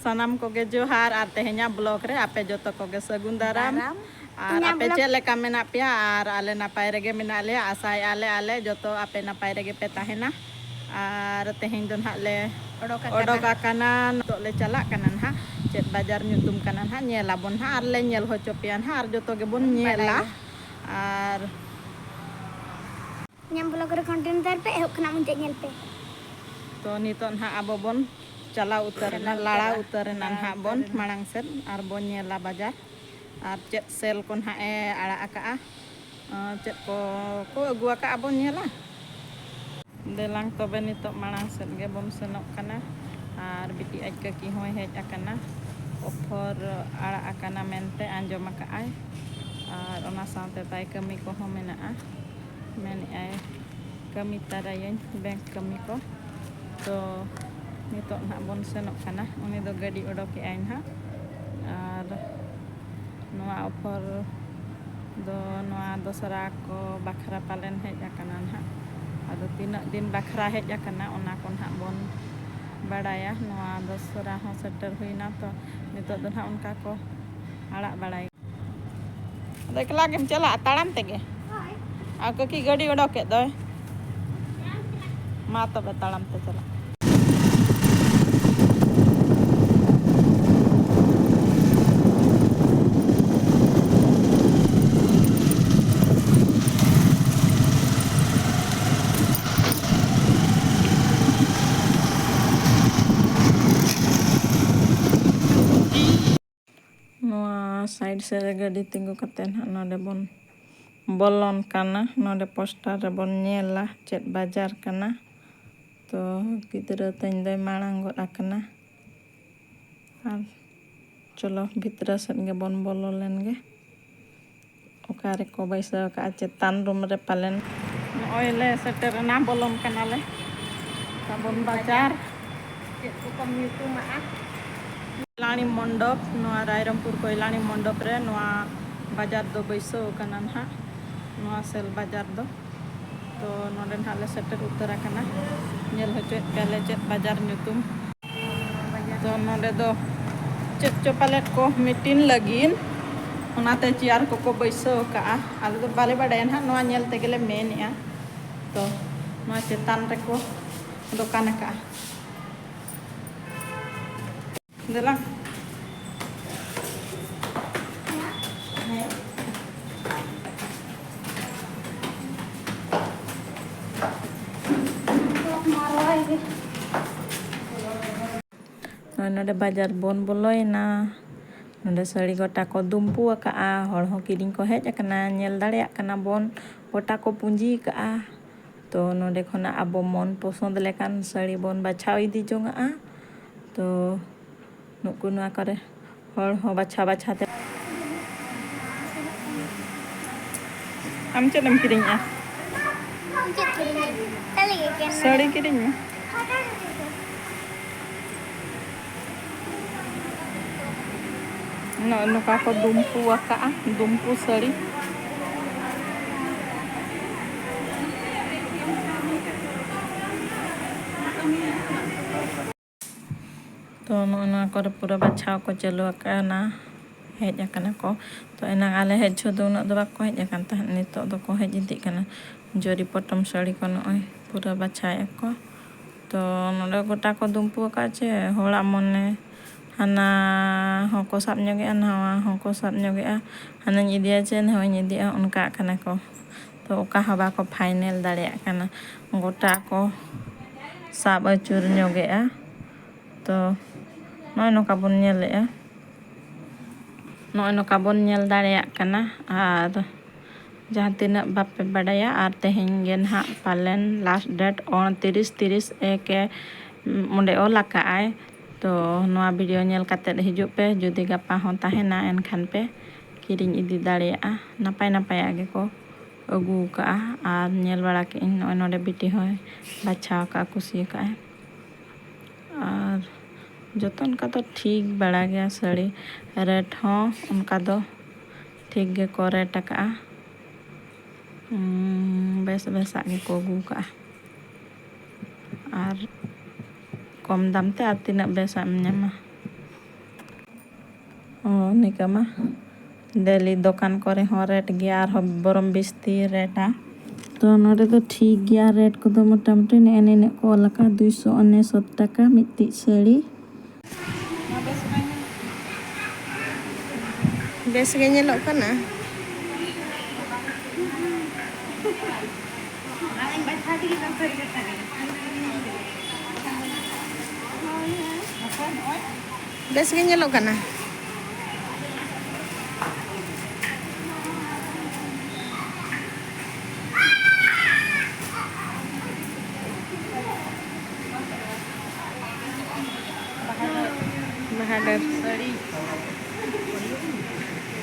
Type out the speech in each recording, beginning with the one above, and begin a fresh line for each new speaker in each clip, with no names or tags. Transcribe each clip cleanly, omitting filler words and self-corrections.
sanam koge johar ar tehnya blog re ape joto koge sagun daram ar ape chele ka mena pia ar ale napay rege mena le asai ale joto ape napay rege pe tahena ar teheng don ha le odok kanan to le chalak kanan ha chet bajar nyutum kanan ha nyela bon ha ar le nyel hocho pian ha ar joto ge bon nyela ar
nyam blog re content tar pe ehok khana mun nyel pe
to niton ha abo bon chala utarena lala utarena ha bon marang set ar bon nyela bajar ar chet sel kon ha e ala aka chet ko agu aka abon nyela delang tobe nitok marang set ge bom senok kana ar biti aj ke ki hoy hej akana offer ala akana mente anjom aka ai ar ona sante tai kami ko ho mena men ai kami tarayen bank kami ko to nitok na bon senok kana uni do gadi odok ain ha ar noa offer do noa dosara ko bakra palen hej akanan ha ado tinak din bakra hej akana ona kon ha bon badaya noa dosara ho setter huina to nitok do ha onka ko alak balai ado ekla gem chala taram tege ako ki gadi odok ke doy ma to be taram te chala side se gadi tinggu katen ha node bon bolon kana node poster re bon nyela chet bajar kana to gidra ten doy marang got akana ar cholo bitra set ge bon bolo len ge okare ko baisa ka chetan room re palen oile setter na bolom kana le ka bon bajar chet ko komitu ma Ilani mondop noa Rairampur ko ilani mondop re noa bajar do baiso kanan ha noa sel bajar do to noden hale setter utara kana nyel hoche kale chet bajar nyutum to node do chet chopalet ko mitin lagin onate ciar ko baiso ka al do bale badayan ha noa nyel tegele men ya to noa chetan re ko dokan ka Delang. Node bajar bon boloi na node sari gota ko dumpu aka hor ho kiring ko hej akana nyel dare akana bon gota ko punji ka to node khona abo mon posond lekan sari bon bachau idi jong to nuku noa kore hor ho bacha te am chedam kiring sari kiring no nuka ko dumpu aka dumpu sari to no kore pura bachao ko chalo akana hej akana ko to enang ale hej chodo no do bako hej akan ta nito do ko hej idi kana jori potom sari ko noi pura bachaya ko to node gota ko dumpu ka che hola mone hana hoko sap nyoge hawa hoko sap nyoge hana nyidia chen hawa nyidia onka kana ko to oka haba ko final dare kana gota ko sap achur nyoge to noy no kabon nyel noy no kabon nyel dare kana ar jahan tinak bape badaya ar teheng gen ha palen last date 29 ke onde olaka ai to noa video nyel kate hijuk pe jodi gapa hon tahena enkhan pe kiring idi dare napai age ko agu ka ar nyel bala ke noy node biti hoy bacha ka kusi ka ar joton का तो ठीक बड़ा गया सड़ी rate हो उनका तो ठीक गे को रेट का बेस आगे को गु का और कम दाम ते आर तिना बेस am nyama ᱱᱤᱠᱟᱹ ᱢᱟ ᱰᱮᱞᱤ ᱫᱚᱠᱟन ᱠᱚᱨᱮ ᱦᱚᱸ ᱨᱮᱴ ᱜᱮᱭᱟ ᱟᱨᱦᱚᱸ ᱵᱚᱨᱚᱢ ᱵᱤᱥᱛᱤ ᱨᱮᱴᱟ ᱛᱚ ᱱᱚᱰᱮ ᱫᱚ ᱴᱷᱤᱠ ᱜᱮᱭᱟ ᱨᱮᱴ ᱠᱚᱫᱚ ᱢᱚᱴᱟᱢᱩᱴᱤ ᱱᱤᱱᱟᱹᱜ ᱠᱚ ᱚᱞ ᱟᱠᱟᱫᱟ 269 টাকা ᱢᱤᱫᱴᱤᱡ ᱥᱟᱹᱲᱤ ᱵᱮᱥ ᱜᱮ ᱧᱮᱞᱚᱜ ᱠᱟᱱᱟ bes ge nyelok kana Bahadur sari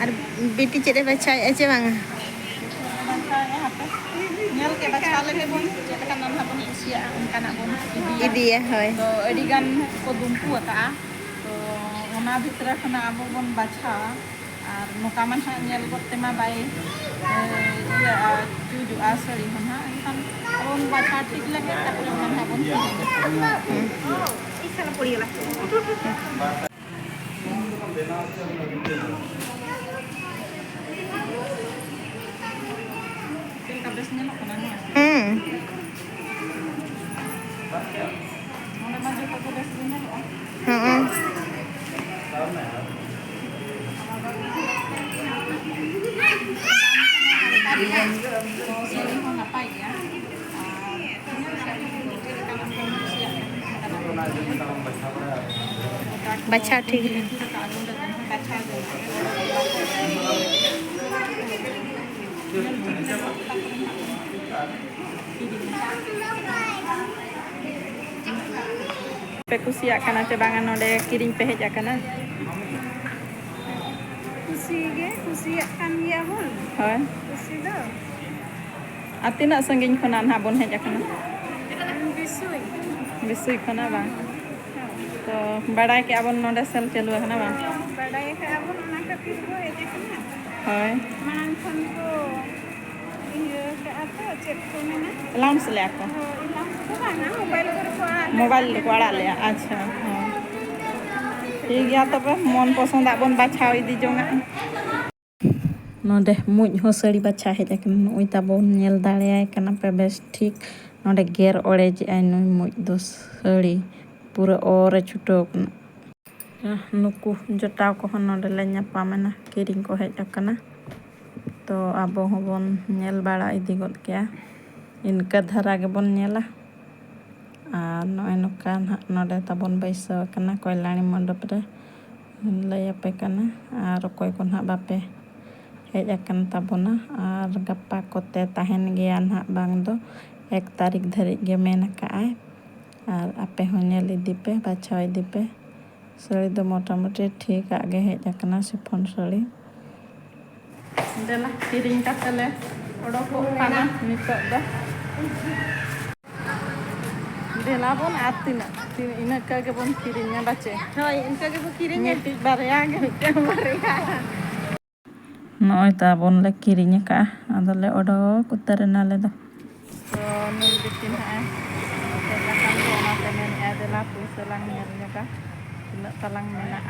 ar biti cede baca aja bang nyal ke baca lagi bon cede kan nan habon usia kana bon idi ya hoy to adi gan ko dumpu aka to ona bitra kana abo bon baca ar nokaman ha nyal gotte ma bai ya tuju asari hona kan bon baca tik lagi tapre man habon isala pori gala baca ठीक है pe kusiak kana te bangan node kiring pe hej akana kusiak kan ya hon hoy kusi do atina sangin khonan habon hej akana bisui khona ba तो बड़ाई के abon node sel chalu akana ba बड़ाई के abon ona खातिर go hej akana hoy man khon ko iya ke apa cek ko mena launch le ako mobile को आड़ा ले अच्छा हाँ ठीक गया तब मन पसंद आबन बाछाव इदी जोंगा नोडे मुज हो सड़ी बाछा हे लेकिन ओइ ताबन नेल दाड़े कना पे बेस ठीक नोडे गेर ओड़े जे आई नुई मुज दो सड़ी पूरा और छुटो कना नुकु जटाव को नोडे ले ᱧᱟᱯᱟᱢᱮᱱᱟ किरिंग को हेज अकना तो आबो होबन नेल बाड़ा इदी गद केया इनका धारा के बन नेला आ नय नकान नोडे ताबन बैसा कना कोयलाणी मंडप रे लय पे कना आर कोय कोन हा बापे हेज अकन ताबना आर गप्पा कोते ताहेन गया ना बांग दो 1 तारीख धरि गे मेन का आय आर आपे हो नेल इदी पे बाछा इदी पे सड़ी दो मोटामोटी ठीक आगे हेज अकना सिफोन सड़ी देला किरिंग कातले ओडको खाना नितो दा देला बोन आतिना इना का के बोन किरिंगा बाचे होय इनका के बो किरिंगा टी बारया गे मिटे बारया नय ता बोन ले किरिंगा का आदले ओडक उतरना ले दो तो नुल बिटिन हा देला kan ko ona temen adela puselang nyelnya ka tina talang mena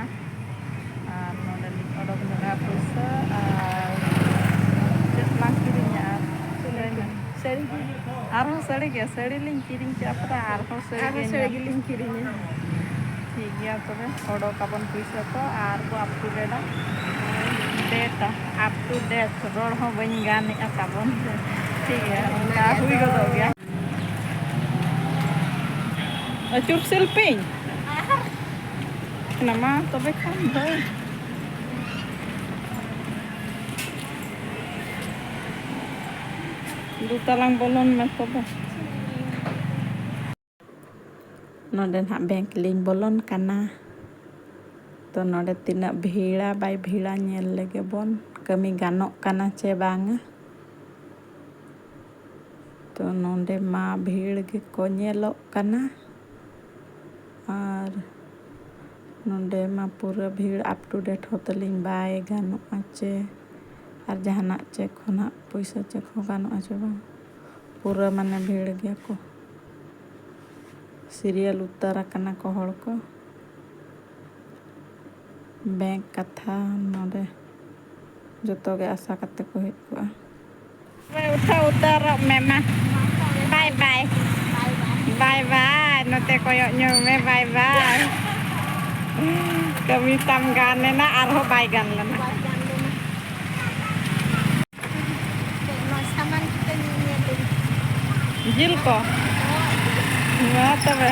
node odok mena puse lang kiringnya seri arho seri ge seri ling kiring chapra arho seri ling kiringnya ठीक गया तबे ओडो काबन पुइसा तो आर को up to date road हो बन गाने काबन ठीक है उनका हुई गदो गया अचुर सेल्फी नमा तबे खान दो दू तालांग बोलन में तबे नोडे ना बैंक लिंग बोलन कना तो नोडे तिना भीड़ा बाय भीड़ा नेल लेगे बोन कमी गानो कना चे बांग तो नोडे मा भीड़ के को नेलो कना और नोडे मा पूरा भीड़ अप टू डेट होतलिंग बाय गानो आचे और जहाना चे खोना पैसा चे खो गानो आचे बा पूरा माने भीड़ गया को सीरियल उतारा कना को हड़ को बैंक कथा नोडे जोतो गे आशा करते को हेज को उठा उतर मेमा बाय बाय बाय बाय नोते कोयो न्यो में बाय बाय कमी तम गाने ना आरो बाय गान लेना
Saman kita nyiapin.
जिल को wah तबे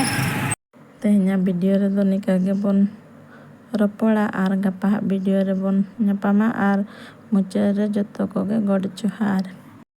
tehnya video re do nika ge bon ropora ar gapa video re bon nyapama ar mucha re joto ko ge god johar